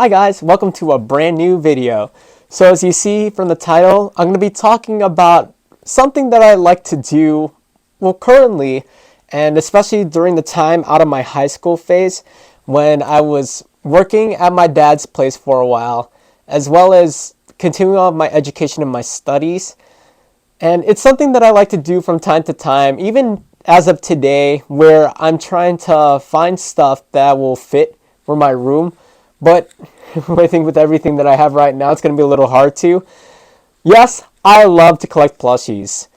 Hi guys, welcome to a brand new video. So as you see from the title, I'm going to be talking about something that I like to do, currently, and especially during the time out of my high school phase when I was working at my dad's place for a while, as well as continuing on my education and my studies. And it's something that I like to do from time to time, even as of today, where I'm trying to find stuff that will fit for my room. But I think with everything that I have right now, it's going to be a little hard to. Yes, I love to collect plushies.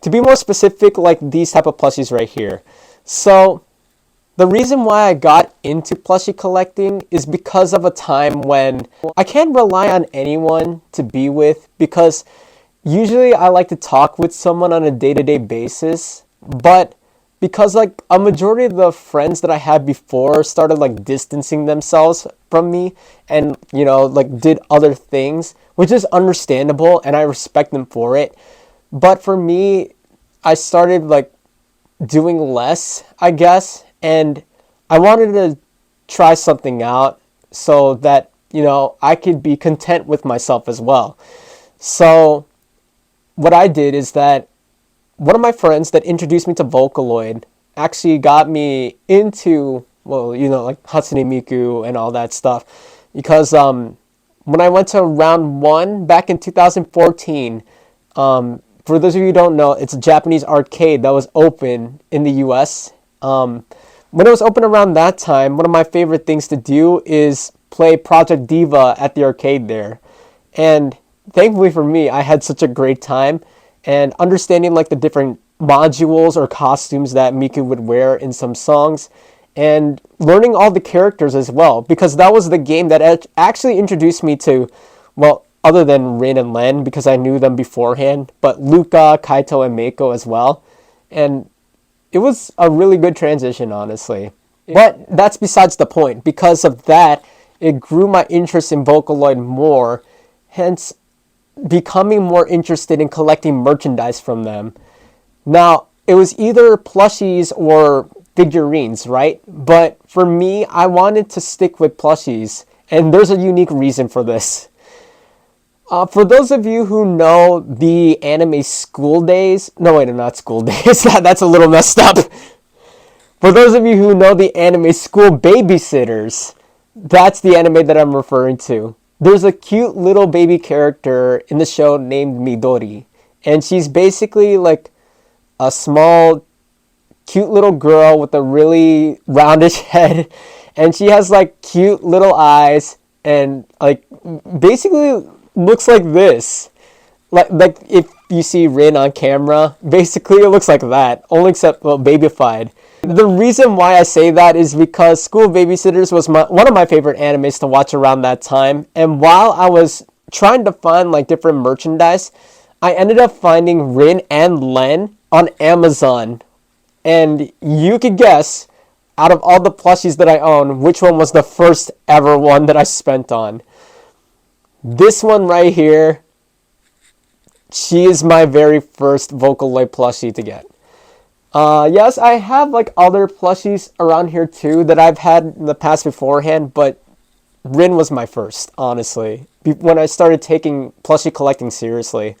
To be more specific, like these type of plushies right here. So the reason why I got into plushie collecting is because of a time when I can't rely on anyone to be with, because usually I like to talk with someone on a day-to-day basis, but because like a majority of the friends that I had before started like distancing themselves from me and like did other things, which is understandable and I respect them for it. But for me, I started like doing less, I guess, and I wanted to try something out so that I could be content with myself as well. So what I did is that one of my friends that introduced me to Vocaloid actually got me into, like Hatsune Miku and all that stuff. Because when I went to round 1 back in 2014, for those of you who don't know, it's a Japanese arcade that was open in the US. When it was open around that time, one of my favorite things to do is play Project Diva at the arcade there. And thankfully for me, I had such a great time. And understanding like the different modules or costumes that Miku would wear in some songs, and learning all the characters as well, because that was the game that actually introduced me to, other than Rin and Len, because I knew them beforehand, but Luca, Kaito, and Meiko as well. And it was a really good transition, honestly. But that's besides the point. Because of that, it grew my interest in Vocaloid more, hence becoming more interested in collecting merchandise from them. Now, it was either plushies or figurines, right? But for me, I wanted to stick with plushies, and there's a unique reason for this. For those of you who know the anime School Days, not School Days, that's a little messed up. For those of you who know the anime School Babysitters, that's the anime that I'm referring to. There's a cute little baby character in the show named Midori, and she's basically like a small, cute little girl with a really roundish head, and she has like cute little eyes, and like basically looks like this. Like if you see Rin on camera, basically it looks like that, only except babyfied. The reason why I say that is because School Babysitters was one of my favorite animes to watch around that time. And while I was trying to find like different merchandise, I ended up finding Rin and Len on Amazon. And you could guess, out of all the plushies that I own, which one was the first ever one that I spent on. This one right here, she is my very first Vocaloid plushie to get. Yes, I have like other plushies around here too that I've had in the past beforehand, but Rin was my first, honestly, when I started taking plushie collecting seriously.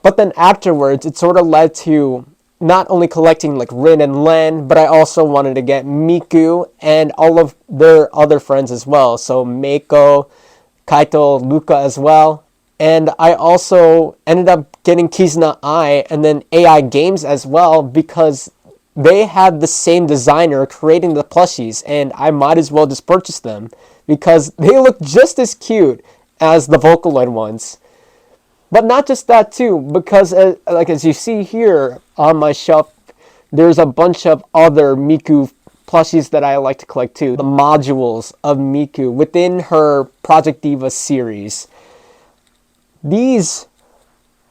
But then afterwards, it sort of led to not only collecting like Rin and Len, but I also wanted to get Miku and all of their other friends as well. So Meiko, Kaito, Luca as well. And I also ended up getting Kizuna Ai and then AI Games as well, because they had the same designer creating the plushies, and I might as well just purchase them because they look just as cute as the Vocaloid ones. But not just that too, because as you see here on my shelf, there's a bunch of other Miku plushies that I like to collect too. The modules of Miku within her Project Diva series. These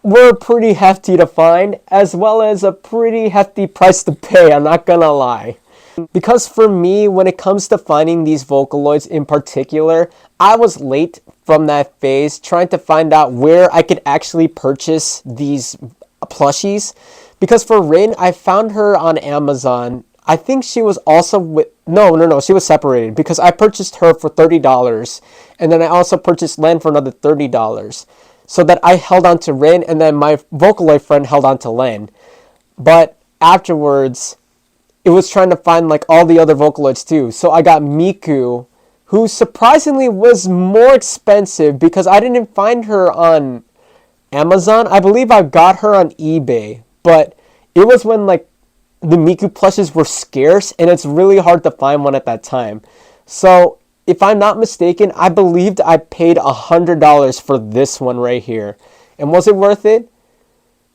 were pretty hefty to find, as well as a pretty hefty price to pay, I'm not gonna lie. Because for me, when it comes to finding these Vocaloids in particular, I was late from that phase trying to find out where I could actually purchase these plushies. Because for Rin, I found her on Amazon I think she was also with, no, she was separated because I purchased her for $30 and then I also purchased Len for another $30. So that I held on to Rin and then my Vocaloid friend held on to Len. But afterwards, it was trying to find like all the other Vocaloids too. So I got Miku, who surprisingly was more expensive because I didn't find her on Amazon. I believe I got her on eBay, but it was when like the Miku plushes were scarce and it's really hard to find one at that time. So if I'm not mistaken, I believed I paid $100 for this one right here. And was it worth it?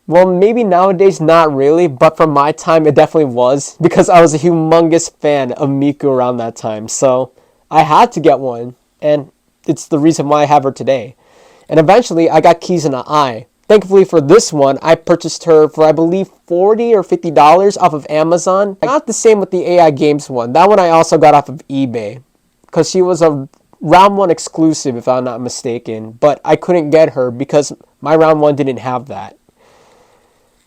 Well, maybe nowadays not really, but for my time it definitely was because I was a humongous fan of Miku around that time. So I had to get one, and it's the reason why I have her today. And eventually I got Keys in an Eye. Thankfully for this one, I purchased her for I believe $40 or $50 off of Amazon. Not the same with the AI Games one. That one I also got off of eBay because she was a round one exclusive if I'm not mistaken, but I couldn't get her because my round one didn't have that.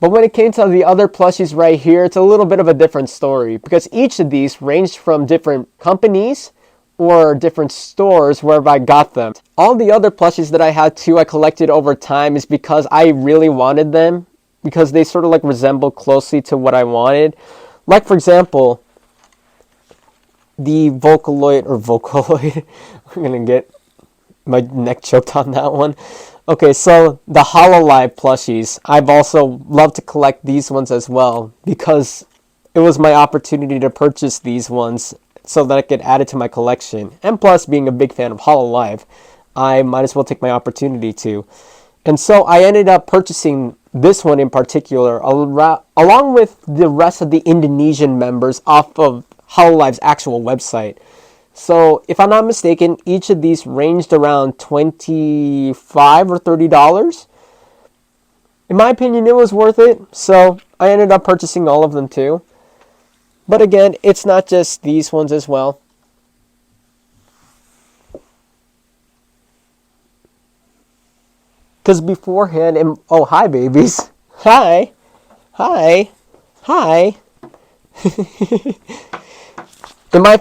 But when it came to the other plushies right here, it's a little bit of a different story because each of these ranged from different companies or different stores wherever I got them. All the other plushies that I had too, I collected over time is because I really wanted them because they sort of like resemble closely to what I wanted. Like for example, the Vocaloid, I'm gonna get my neck choked on that one. Okay, so the hololive plushies, I've also loved to collect these ones as well because it was my opportunity to purchase these ones so that I could add it to my collection. And plus, being a big fan of hololive, I might as well take my opportunity to. And so I ended up purchasing this one in particular along with the rest of the Indonesian members off of hololive's actual website. So, if I'm not mistaken, each of these ranged around $25 or $30. In my opinion, it was worth it, so I ended up purchasing all of them too. But again, it's not just these ones as well. Because beforehand, oh, hi babies. Hi. Hi. Hi. In my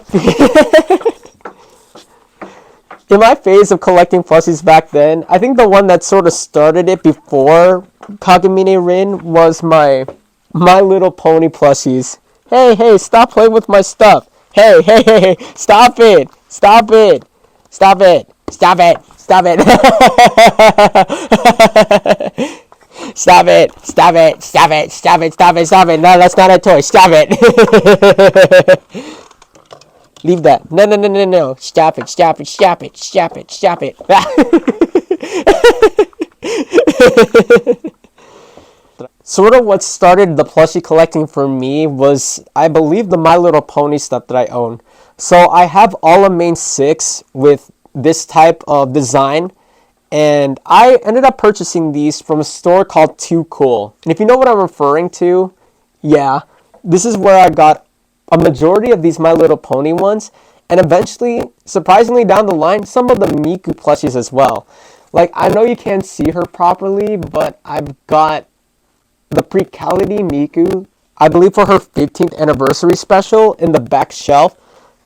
phase of collecting plushies back then, I think the one that sort of started it before Kagamine Rin was my Little Pony plushies. Hey, stop playing with my stuff. Hey, stop it. Stop it. Stop it. Stop it. Stop it. Stop it. Stop it. Stop it. Stop it. Stop it. Stop it. No, that's not a toy. Stop it. Leave that. No. Stop it. Stop it. Stop it. Stop it. Stop it. Sort of what started the plushie collecting for me was, I believe, the My Little Pony stuff that I own. So I have all of main 6 with this type of design. And I ended up purchasing these from a store called Too Cool. And if you know what I'm referring to, yeah, this is where I got a majority of these My Little Pony ones, and eventually, surprisingly down the line, some of the Miku plushies as well. Like, I know you can't see her properly, but I've got the Precality Miku, I believe for her 15th anniversary special in the back shelf.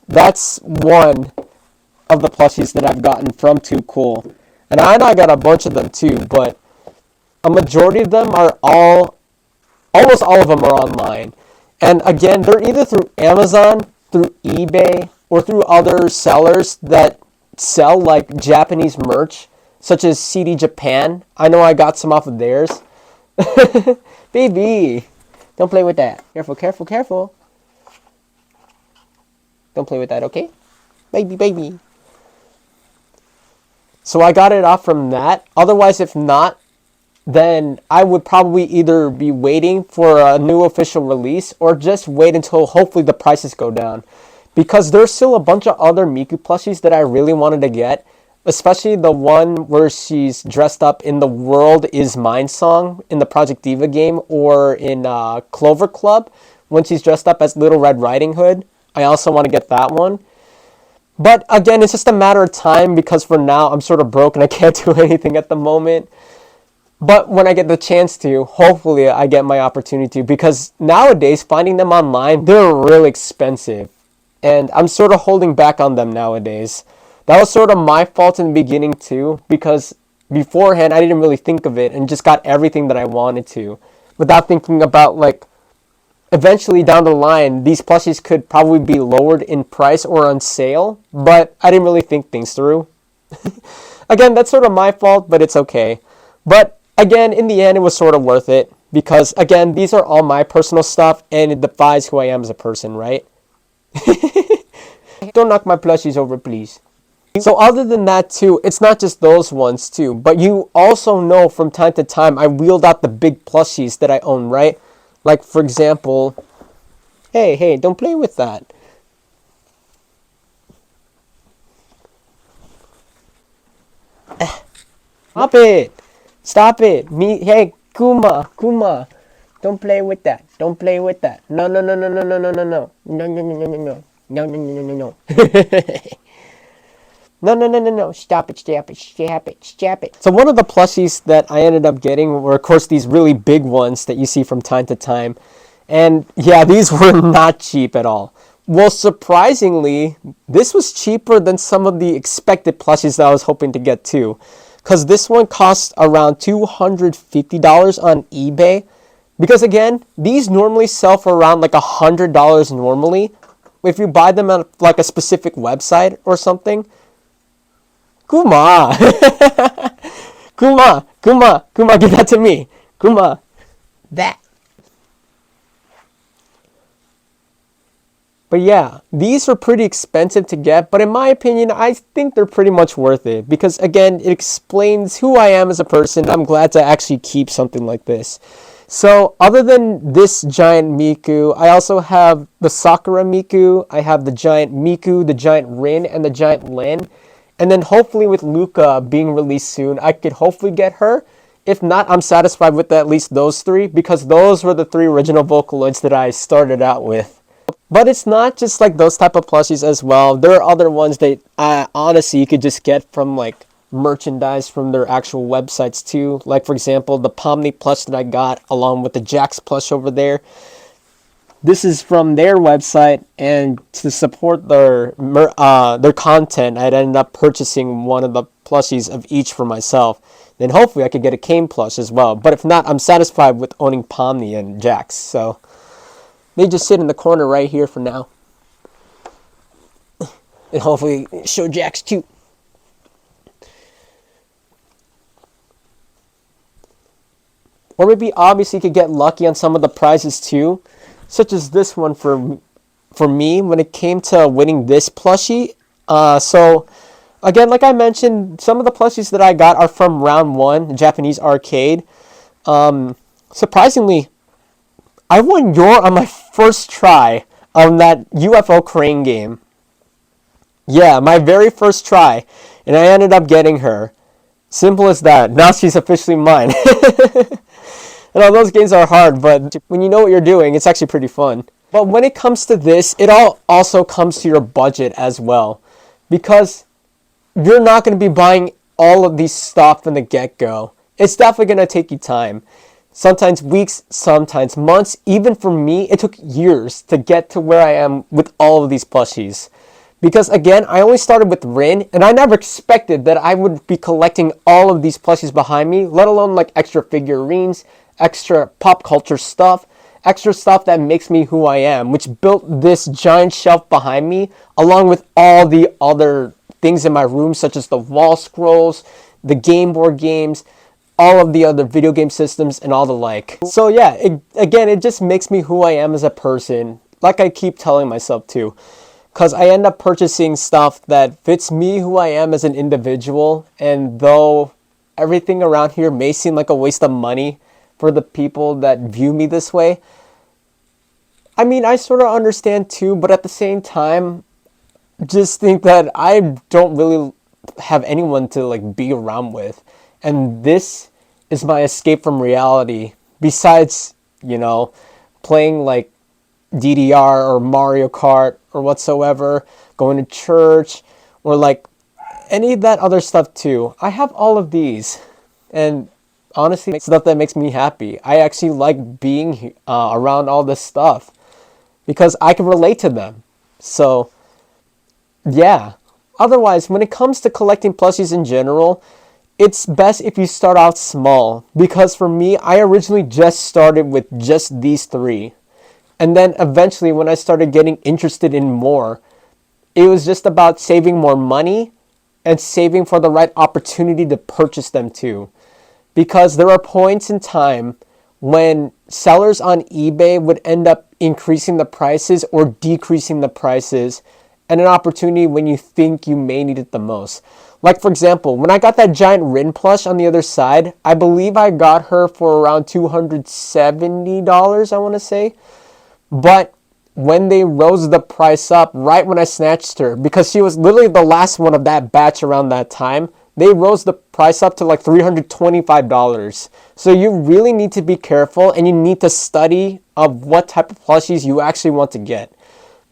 That's one of the plushies that I've gotten from Too Cool. And I know I got a bunch of them too, but a majority of them are almost all of them are online. And again, they're either through Amazon, through eBay, or through other sellers that sell like Japanese merch, such as CD Japan. I know I got some off of theirs. Baby, don't play with that. Careful. Don't play with that, okay? Baby. So I got it off from that. Otherwise, if not, then I would probably either be waiting for a new official release or just wait until hopefully the prices go down. Because there's still a bunch of other Miku plushies that I really wanted to get. Especially the one where she's dressed up in the World Is Mine song in the Project Diva game, or in Clover Club when she's dressed up as Little Red Riding Hood. I also want to get that one. But again, it's just a matter of time because for now I'm sort of broke and I can't do anything at the moment. But when I get the chance to, hopefully I get my opportunity to, because nowadays finding them online, they're really expensive. And I'm sort of holding back on them nowadays. That was sort of my fault in the beginning too, because beforehand I didn't really think of it and just got everything that I wanted to without thinking about like eventually down the line these plushies could probably be lowered in price or on sale, but I didn't really think things through. Again, that's sort of my fault, but it's okay. But again, in the end, it was sort of worth it because, again, these are all my personal stuff and it defines who I am as a person, right? Don't knock my plushies over, please. So other than that, too, it's not just those ones, too. But you also know from time to time, I wheeled out the big plushies that I own, right? Like, for example, hey, don't play with that. Stop it! Stop it! Hey, Kuma, don't play with that. Don't play with that. No, no, no, no, no, no, no, no, no, no, no, no, no, no, no, no, no, no, no, no. No, no, no, no, no. Stop it. So one of the plushies that I ended up getting were, of course, these really big ones that you see from time to time. And yeah, these were not cheap at all. Well, surprisingly, this was cheaper than some of the expected plushies that I was hoping to get too. Because this one cost around $250 on eBay. Because again, these normally sell for around like $100 normally. If you buy them at like a specific website or something. Kuma! Kuma, give that to me. Kuma, that. But yeah, these are pretty expensive to get, but in my opinion, I think they're pretty much worth it. Because again, it explains who I am as a person. I'm glad to actually keep something like this. So other than this giant Miku, I also have the Sakura Miku, I have the giant Miku, the giant Rin, and the giant Lin. And then hopefully with Luca being released soon, I could hopefully get her. If not, I'm satisfied with at least those three, because those were the three original Vocaloids that I started out with. But it's not just like those type of plushies as well. There are other ones that honestly you could just get from like merchandise from their actual websites too. Like for example, the Pomni plush that I got along with the Jax plush over there. This is from their website, and to support their content, I'd ended up purchasing one of the plushies of each for myself. Then hopefully I could get a Kane plush as well. But if not, I'm satisfied with owning Pomni and Jax. So they just sit in the corner right here for now. And hopefully show Jax too. Or maybe obviously you could get lucky on some of the prizes too. Such as this one for me when it came to winning this plushie. So again, like I mentioned, some of the plushies that I got are from round 1, Japanese arcade. Surprisingly, I won Yor on my first try on that UFO crane game. Yeah, my very first try. And I ended up getting her. Simple as that. Now she's officially mine. I know those games are hard, but when you know what you're doing, it's actually pretty fun. But when it comes to this, it all also comes to your budget as well. Because you're not going to be buying all of these stuff from the get-go. It's definitely going to take you time. Sometimes weeks, sometimes months. Even for me, it took years to get to where I am with all of these plushies. Because again, I only started with Rin, and I never expected that I would be collecting all of these plushies behind me, let alone like extra figurines, extra pop culture stuff, extra stuff that makes me who I am, which built this giant shelf behind me, along with all the other things in my room, such as the wall scrolls, the Game Boy games, all of the other video game systems, and all the like. So yeah, it just makes me who I am as a person, like I keep telling myself too. Because I end up purchasing stuff that fits me, who I am as an individual. And though everything around here may seem like a waste of money for the people that view me this way, I mean, I sort of understand too. But at the same time, just think that I don't really have anyone to like be around with. And this is my escape from reality. Besides, playing like DDR or Mario Kart or whatsoever, going to church, or like any of that other stuff too. I have all of these, and honestly stuff that makes me happy. I actually like being around all this stuff because I can relate to them. So yeah. Otherwise, when it comes to collecting plushies in general, it's best if you start out small. Because for me, I originally just started with just these three. And then eventually, when I started getting interested in more, it was just about saving more money and saving for the right opportunity to purchase them too. Because there are points in time when sellers on eBay would end up increasing the prices or decreasing the prices, and an opportunity when you think you may need it the most. Like for example, when I got that giant Rin plush on the other side, I believe I got her for around $270, I want to say. But when they rose the price up right when I snatched her, because she was literally the last one of that batch around that time, they rose the price up to like $325. So you really need to be careful, and you need to study of what type of plushies you actually want to get.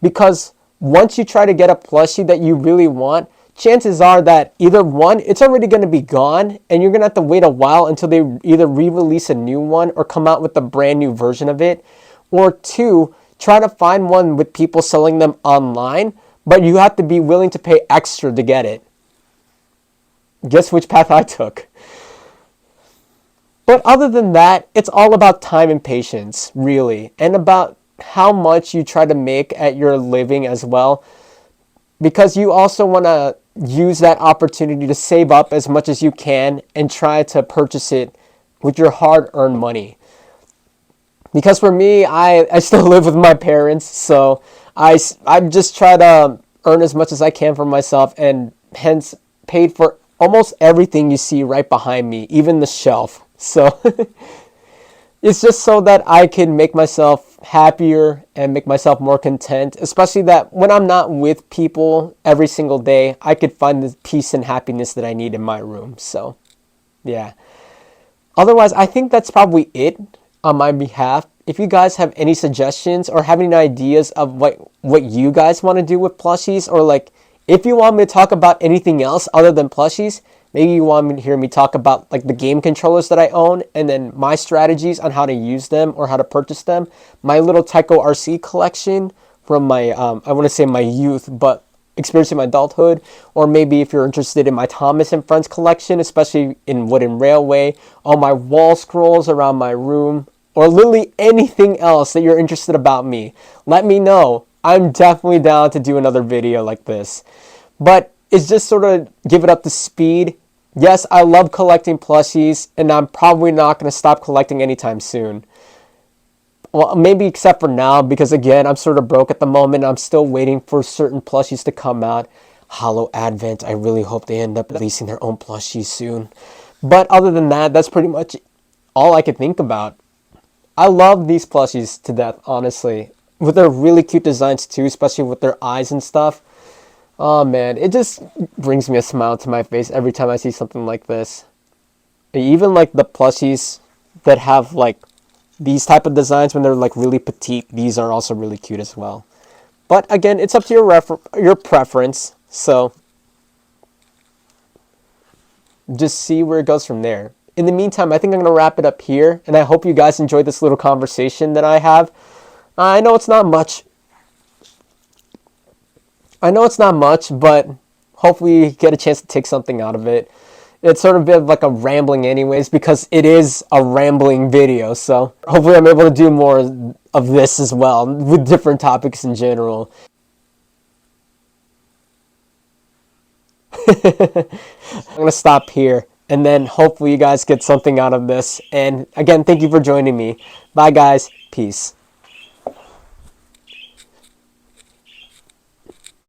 Because once you try to get a plushie that you really want, chances are that either one, it's already going to be gone, and you're going to have to wait a while until they either re-release a new one or come out with a brand new version of it. Or two, try to find one with people selling them online, but you have to be willing to pay extra to get it. Guess which path I took. But other than that, it's all about time and patience, really, and about how much you try to make at your living as well, because you also want to use that opportunity to save up as much as you can and try to purchase it with your hard-earned money. Because for me, I still live with my parents, so I just try to earn as much as I can for myself, and hence paid for almost everything you see right behind me, even the shelf. So it's just so that I can make myself happier and make myself more content, especially that when I'm not with people every single day, I could find the peace and happiness that I need in my room. So yeah. Otherwise, I think that's probably it on my behalf. If you guys have any suggestions or have any ideas of what you guys want to do with plushies, or like if you want me to talk about anything else other than plushies, maybe you want me to hear me talk about like the game controllers that I own, and then my strategies on how to use them or how to purchase them, my little Tycho RC collection from my, I want to say my youth, but experiencing my adulthood, or maybe if you're interested in my Thomas and Friends collection, especially in Wooden Railway, all my wall scrolls around my room, or literally anything else that you're interested about me, let me know. I'm definitely down to do another video like this. But it's just sort of give it up to speed. Yes, I love collecting plushies, and I'm probably not going to stop collecting anytime soon. Well, maybe except for now, because again, I'm sort of broke at the moment. I'm still waiting for certain plushies to come out. Hollow Advent, I really hope they end up releasing their own plushies soon. But other than that, that's pretty much all I could think about. I love these plushies to death, honestly. With their really cute designs too, especially with their eyes and stuff. Oh man, it just brings me a smile to my face every time I see something like this. Even like the plushies that have like these type of designs when they're like really petite, these are also really cute as well. But again, it's up to your preference, so just see where it goes from there. In the meantime, I think I'm going to wrap it up here, and I hope you guys enjoyed this little conversation that I have. I know it's not much. But hopefully you get a chance to take something out of it. It's sort of a bit like a rambling anyways, because it is a rambling video. So hopefully I'm able to do more of this as well, with different topics in general. I'm going to stop here, and then hopefully you guys get something out of this. And again, thank you for joining me. Bye guys. Peace.